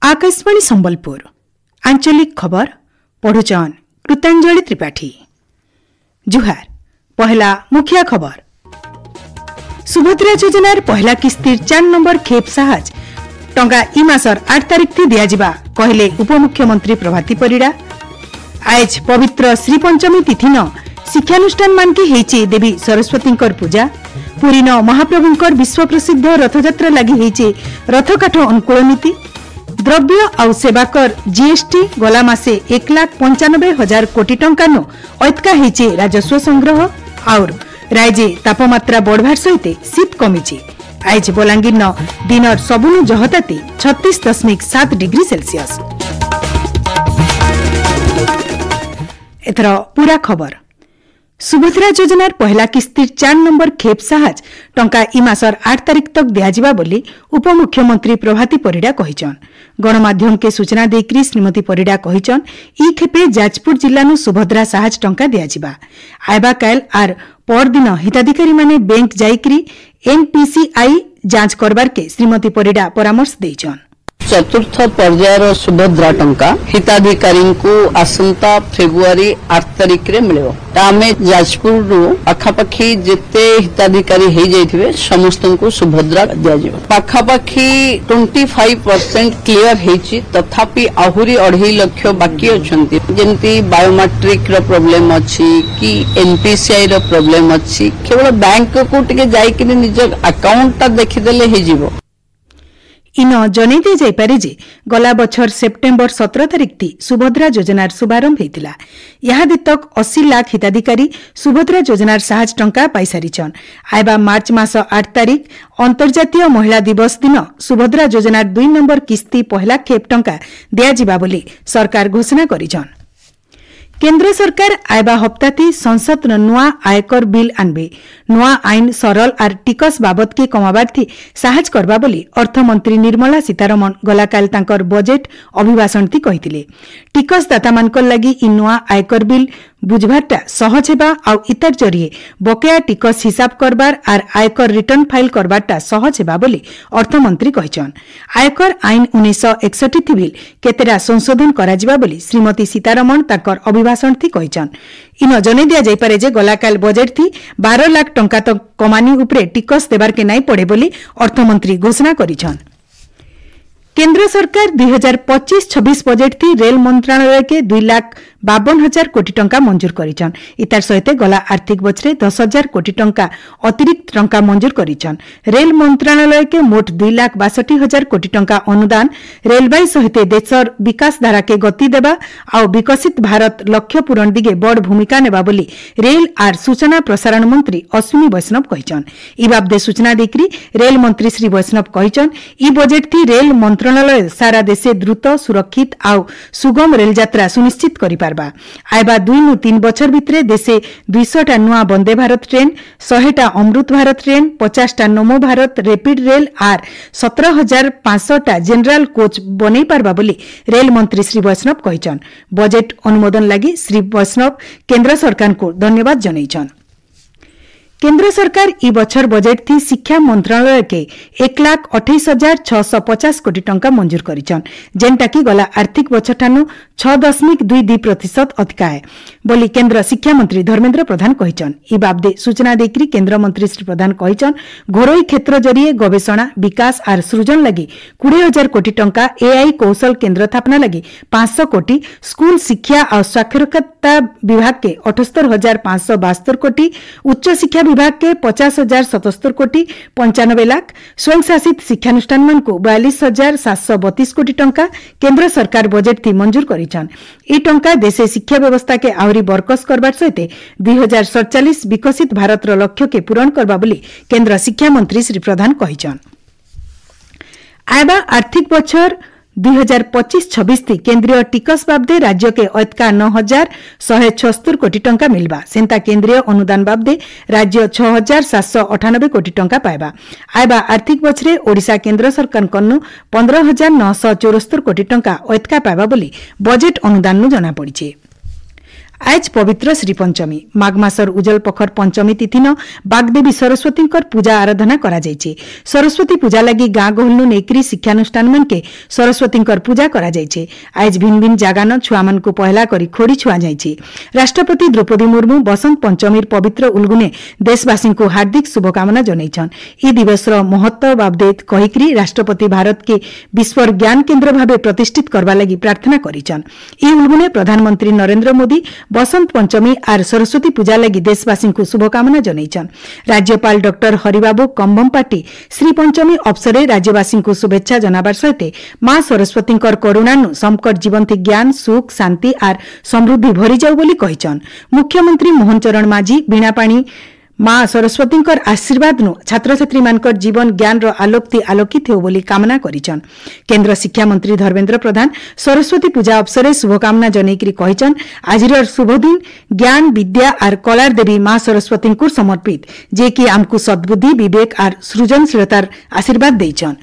आकाशवाणी संबलपुर आंचलिक खबर पढ़ुचन कृतांजलि त्रिपाठी। जुहार पहला मुखिया खबर। सुभद्रा योजनार पहला किस्तिर 4 नंबर खेप साहाज टंका इ मासर 8 तारिख थी दियाजिबा कहले उपमुख्यमंत्री प्रभाती परिड़ा। आज पवित्र श्री पंचमी तिथि न शिक्षानुष्ठान मानके हेचे देवी सरस्वती पूजा। पुरी न महाप्रभुंकर विश्व प्रसिद्ध रथयात्रा लगी हेचे रथकाठ अनुकूल नीति। द्रव्य आउ सेवाकर जीएसटी गला मासे 1,95,000 कोटी टंका नो ऐतका हेचे राजस्व संग्रह। और राज्य तापमात्रा बढ़वार सहित शीत कमिचे। आज बलांगीर न दिनर सबुनु जहताती 36.7 डिग्री सेल्सियस। एथर पूरा खबर। सुभद्रा योजनार पहला किस्तिर 4 नंबर खेप साहाज टंका इ मासर 8 तारिख तक दियाजिबा बोली उपमुख्यमंत्री प्रभाती परिड़ा कहिचन। गणमाध्यम के सूचना देकरी श्रीमती परिड़ा कहिचन इ खेपे जाजपुर जिल्ला नु सुभद्रा साहाज टंका दियाजिबा। आइबा काल आर परदिन हिताधिकारी माने बैंक जाइकरी एनपीसीआई जांच करबार के श्रीमती परिड़ा परामर्श देइचन। चतुर्थ पर्यायर सुभद्रा टंका हिताधिकारी को आसंता फेब्रुआरी 8 तारिख रे मिलियो। आमे जाजपुर रो पाखापाखी जेते हिताधिकारी हे जाइथिबे समस्त को सुभद्रा दिया जिवो। पाखापाखी 25% क्लियर हेची तथापि आहुरी 2.5 लाख बाकी अछंती। जेंती बायोमेट्रिक रो प्रॉब्लम अछि कि एनपीसीआई रो प्रॉब्लम अछि केवल बैंक को टिके जाई कि निज अकाउंट ता देखि देले हे जिवो। इन जनै दे जाय पारे जे गला बछर सेप्टेम्बर 17 तारिख थी सुभद्रा योजनार शुभारंभ हेतिला। यहादे तक 80 लाख हिताधिकारी सुभद्रा योजनार साहाज टंका पाई सारिछन। आइबा मार्च मास 8 तारिख अंतर्जातीय महिला दिवस दिन सुभद्रा योजनार 2 नंबर किस्ती पहला खेप टंका दिया जिबा बोली सरकार घोषणा करिछन। केंद्र सरकार आइबा हप्ताती संसद नुआ आयकर बिल आनबे। नुआ आईन सरल आर टिकस बाबद के कमाबार थी साहाज करबा बोली अर्थमंत्री निर्मला सीतारमण गलाकाल तांकर बजेट अभिभाषण थी कहिथिले। टिकस दाता मानकर लगी इ नुआ आयकर बिल बुझबारटा सहज हेबा आउ इतार जरिए बकेया टिकस हिसाब करबार आर आयकर रिटर्न फाइल करबारटा सहज हेबा बोली अर्थमंत्री कहिचन। आयकर आईन 1961 थी बिल केतेरा संशोधन कराजिबा बोली श्रीमती सीतारमण तांकर अभिभाषण थी कहिचन। इन जनै दिया जाय पारे जे गलाकाल बजेट थी 12 लाख टंका तक कमानी उपरे टिकस देबार के नाई पड़े बोली अर्थमंत्री घोषणा करिछन। केंद्र सरकार 2025-26 बजेट थी रेल मंत्रालय के 2,52,000 कोटी टंका मंजूर करिछन। इतार सहित गला आर्थिक बछरे 10,000 कोटी टंका अतिरिक्त टंका मंजूर करिछन। रेल मंत्रालय के मोट 2,62,000 कोटी टंका अनुदान रेलवे सहित देशर विकास धारा के गति देबा आ विकसित भारत लक्ष्य पूरण दिगे बड़ भूमिका नेबा बोली रेल आर सूचना प्रसारण मंत्री अश्विनी वैष्णव कहिछन। इ बाबदे सूचना देकरी रेल मंत्री श्री वैष्णव कहिछन इ बजेट थी रेल मंत्रालय सारा देशे द्रुत सुरक्षित आउ सुगम रेल यात्रा सुनिश्चित करि पारबा। आइबा 2-3 बछर भितरे देशे 200टा नुआ वंदे भारत ट्रेन, 100टा अमृत भारत ट्रेन, 50टा नमो भारत रैपिड रेल आर 17,500टा जनरल कोच बनै पारबा बोली रेल मंत्री श्री वैष्णव कहिछन। बजेट अनुमोदन लागि श्री वैष्णव केंद्र सरकार को धन्यवाद जनैछन। केंद्र सरकार इ बछर बजेट थी शिक्षा मंत्रालय के 1,28,650 कोटी टंका मंजूर करिछन जेनटा की गला आर्थिक बछर ठानु 6.22% अधिका है बोली केंद्र शिक्षा मंत्री धर्मेंद्र प्रधान कहिछन। इ बाबदे सूचना देकरी केंद्र मंत्री श्री प्रधान कहिछन घरोई क्षेत्र जरिए गवेषणा विकास आर सृजन लगी 20,000 कोटी टंका, एआई कौशल केंद्र स्थापना लगी 500 कोटी, स्कूल शिक्षा और साक्षरता विभाग के 78,572 कोटी, उच्च शिक्षा विभाग के 50,077 कोटी 95 लाख, स्वयं शासित शिक्षानुष्ठान मान को 42,732 कोटी टंका केंद्र सरकार बजेट थी मंजूर करिछन। इ टंका देशे शिक्षा व्यवस्था के आवरी बरकस करबार सहित 2047 विकसित भारत रो लक्ष्य के पूरण करबा बोली केंद्र शिक्षा मंत्री श्री प्रधान कहिछन। आइबा आर्थिक बछर 2025-26 थी केंद्रीय टिकस बाबदे राज्य के ऐतका 9,176 कोटी टंका मिलबा। सेंता केंद्रीय अनुदान बाबदे राज्य 6,798 कोटी टंका पाइबा। आइबा आर्थिक बछरे ओडिशा केंद्र सरकार कन्नु 15,974 कोटी टंका ऐतका पाइबा बोली बजेट अनुदान नु जना पड़िछे। आज पवित्र श्री पंचमी माघ मासर उजल पखर पंचमी तिथि न बागदेवी सरस्वती पूजा आराधना करा जायछि। सरस्वती पूजा लगी गाँ गहलु नेकरी शिक्षानुष्ठान मनके सरस्वती पूजा करा जायछि। आज भिन्न भिन्न जगान छुआ मन को पहला करी खोड़ी छुआ जायछि। राष्ट्रपति द्रौपदी मुर्मू बसंत पंचमीर पवित्र उल्गुने देशवासी को हार्दिक शुभकामना जनाइछन। ई दिवसर महत्व बाबदेत कहिकरी राष्ट्रपति भारत के विश्वर ज्ञान केन्द्र भावे प्रतिष्ठित करबा लगी प्रार्थना करिछन। ई उल्गुने प्रधानमंत्री नरेंद्र मोदी बसंत पंचमी आर सरस्वती पूजा लगी देशवासी को शुभकामना जनाइछन। राज्यपाल डॉक्टर हरिबाबू कंबमपाटी श्री पंचमी अवसरे राज्यवासी को शुभेच्छा जनाबार सहित मां सरस्वती करुणानु समकर जीवन थी ज्ञान सुख शांति आर समृद्धि भरी जाऊ बोली कहिछन। मुख्यमंत्री मोहन चरण माझी बीणापाणी मां सरस्वती आशीर्वाद नु छात्र छात्री मानकर जीवन ज्ञान रो आलोक आलोकित हो बोली कामना करिछन। केंद्र शिक्षा मंत्री धर्मेंद्र प्रधान सरस्वती पूजा अवसरे शुभकामना जनैकरी कहिछन आजिर शुभ दिन ज्ञान विद्या आर कलार देवी मां सरस्वती को समर्पित जे कि आमको सद्बुद्धि विवेक आर सृजनशीलतार आशीर्वाद देइछन।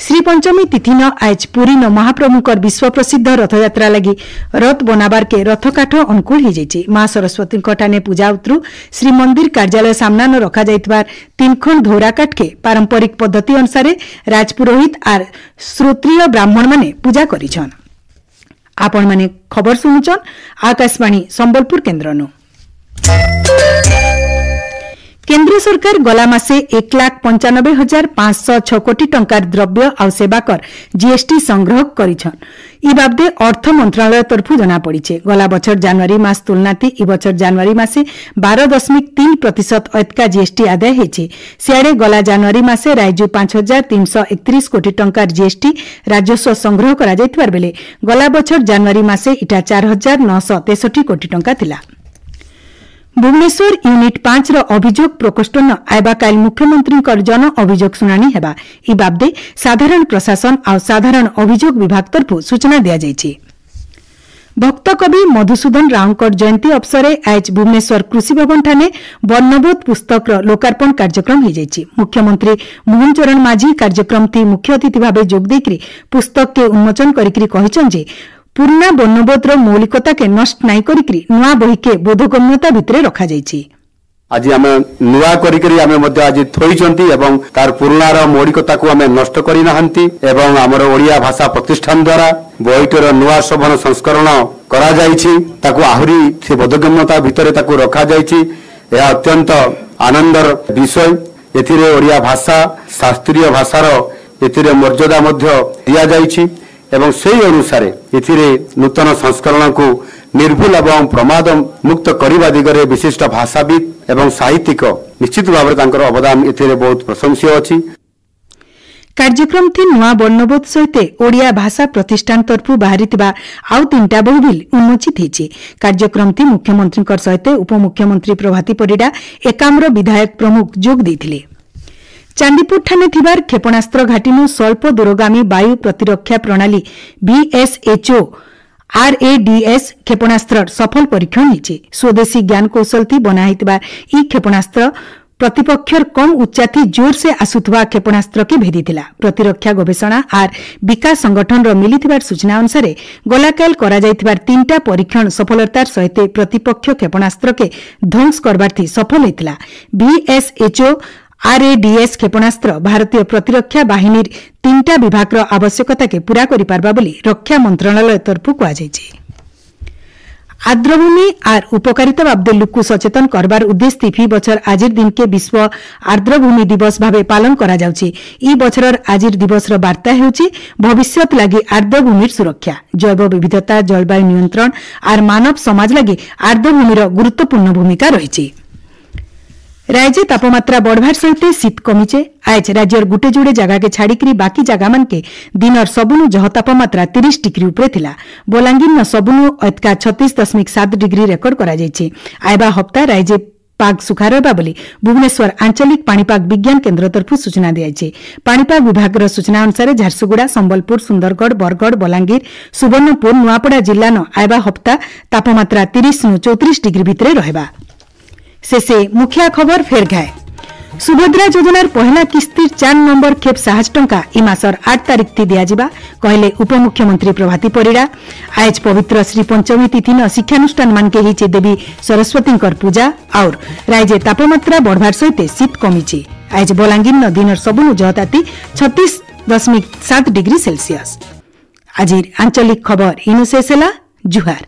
श्री पंचमी तिथि न आज पुरी न महाप्रभुकर विश्व प्रसिद्ध रथयात्रा लगी रथ बनाबार के रथ काठ अनुकूल हो जाइए। मां सरस्वती ठाने पूजा उतरु श्री मंदिर कार्यालय सामना न रखा जाइतबार 3 खंड धोरा काठ के पारंपरिक पद्धति अनुसार राजपुरोहित आर श्रोत्रिय ब्राह्मण माने पूजा करिछन। आपण माने खबर सुनुचन आकाशवाणी संबलपुर केन्द्रनु। केंद्र सरकार गला मासे 1,95,506 कोटी टंकार द्रव्य और सेवा कर जीएसटी संग्रह करिछन। ई बाबदे अर्थ मंत्रालय तरफु जना पड़िछे। गला बछर जनवरी मास तुलनाती ई बछर जनवरी मासे 12.3% अतका जीएसटी आदाय हेछि। सियाड़े गला जनवरी मासे राज्य 5,331 कोटी टंकार जीएसटी राजस्व संग्रह करा जाइतबार बेले गला बछर जनवरी मासे इटा 4,963 कोटी टंका थिला। भुवनेश्वर यूनिट 5 रो अभियोग प्रकोष्ठ न आयबा काल मुख्यमंत्री जन अभियोग शुणाणी हेबा। ई बाबदे साधारण प्रशासन और साधारण अभियोग विभाग तरफु सूचना दिया जायछि। भक्त कवि मधुसूदन रावकर जयंती अवसरे आज भुवनेश्वर कृषि भवन ठाने वर्णबोध पुस्तक लोकार्पण कार्यक्रम हो जायछि। मुख्यमंत्री मोहन चरण माझी कार्यक्रम थी मुख्य अतिथि भावे जोग देकरी पुस्तक के उन्मोचन करिकरी कहिछन जे पुराना वर्णबोधर मौलिकता के नष्ट नाई करिकरी नुआ बही के बोधगम्यता भितरे रखा जायछि। आज आम नुआ करिकरी आमे मध्य आज थोइचंती एवं तार पुरानार मौलिकता को आमे नष्ट करि नाहंती एवं हमर ओडिया भाषा प्रतिष्ठान द्वारा बहिटर नुआ शोभन संस्करण करा जायछि। ताको आहुरी से बोधगम्यता भितरे ताको रखा जायछि। यह अत्यंत आनंदर विषय। एथिरे ओडिया भाषा शास्त्रीय भाषार एथिरे मर्यादा मध्य दिया जायछि एवं सेही अनुसार एथिरे नूतन संस्करण को निर्भुल एवं प्रमाद मुक्त करने दिगरे विशिष्ट भाषाविद एवं साहित्यिक निश्चित भाव में अवदान एथिरे बहुत प्रशंसीय अछि। कार्यक्रम थी नुआ वर्णबोध सहित ओडिया भाषा प्रतिष्ठान तरफु बाहरी आउ 3टा बहुबिल उन्मोचित होइछि। कार्यक्रम थी मुख्यमंत्री सहित उपमुख्यमंत्री प्रभाती परिडा एकाम्र विधायक प्रमुख जोग देथिले। चांदीपुर ठाने थिबार क्षेपणास्त्र घाटीनु स्वल्प दूरगामी वायु प्रतिरक्षा प्रणाली VSHO RADS क्षेपणास्त्र सफल परीक्षण होइछि। स्वदेशी ज्ञान कौशल थी बना हितबार ई क्षेपणास्त्र प्रतिपक्षर कम उच्चा थी जोर से आसुथवा क्षेपणास्त्र के भेदिथिला। प्रतिरक्षा गवेषणा आर विकास संगठन रो मिलिथिबार सूचना अनुसार गलाकाल करा जाइथिबार 3टा परीक्षण सफलतार सहित प्रतिपक्ष क्षेपणास्त्र के ध्वंस करबार थी सफल होइथिला। VSHO RADS क्षेपणास्त्र भारतीय प्रतिरक्षा बाहिनीर 3टा विभाग आवश्यकता के पूरा करि पारबा बोली रक्षा मंत्रालय तरफु कहा जायछि। आर्द्रभूमि आर उपकारिता बाबदे लोक सचेतन करबार उद्देश्य फी बछर आजिर दिन के विश्व आर्द्रभूमि दिवस भावे पालन करा जाउछि। ई बछरर आजिर दिवसर वार्ता हेउछि भविष्यत लागि आर्द्रभूमिर सुरक्षा, जैव विविधता, जलवायु नियंत्रण आर मानव समाज लागि आर्द्रभूमिर गुरुत्वपूर्ण भूमिका रहिछि। राज्य तापमात्रा बढ़वार सहित शीत कमीचे। आज राज्यर गुटे जोड़े जगह के छाड़िकी बाकी जगह मान के दिनर सबुनु जह तापमात्रा 30 डिग्री उपरे थिला। बलांगीर न सबुनु अतका 36.7 डिग्री रेकर्ड करा जायछि। आयबा हप्ता राज्य पाग सुखा रहबा बोली भुवनेश्वर आंचलिक पाणीपाग विज्ञान केन्द्र तरफु सूचना दियाछि। पाणीपाग विभाग सूचना अनुसार झारसुगुड़ा, संबलपुर, सुंदरगढ़, बरगढ़, बलांगीर, सुवर्णपुर, नुआपड़ा जिल्ला न आयबा हप्ता तापमात्रा 30 नु 34 डिग्री भितरे रहबा। शेषे मुखिया खबर फेर घाए। सुभद्रा योजनार पहला किस्तिर 4 नंबर खेप 60 टंका इ मासर 8 तारिख थी दियाजिबा कहले उपमुख्यमंत्री प्रभाती परिड़ा। आज पवित्र श्री पंचमी तिथि न शिक्षानुष्ठान मानके हिचे देवी सरस्वती पूजा और राज्य तापमात्रा बढ़वार सहित शीत कमिছে। आज बलांगीर न दिनर सबुनु जहताती 36.7 डिग्री सेल्सियस। आज आंचलिक खबर इनु शेष ହେଲା। जुहार।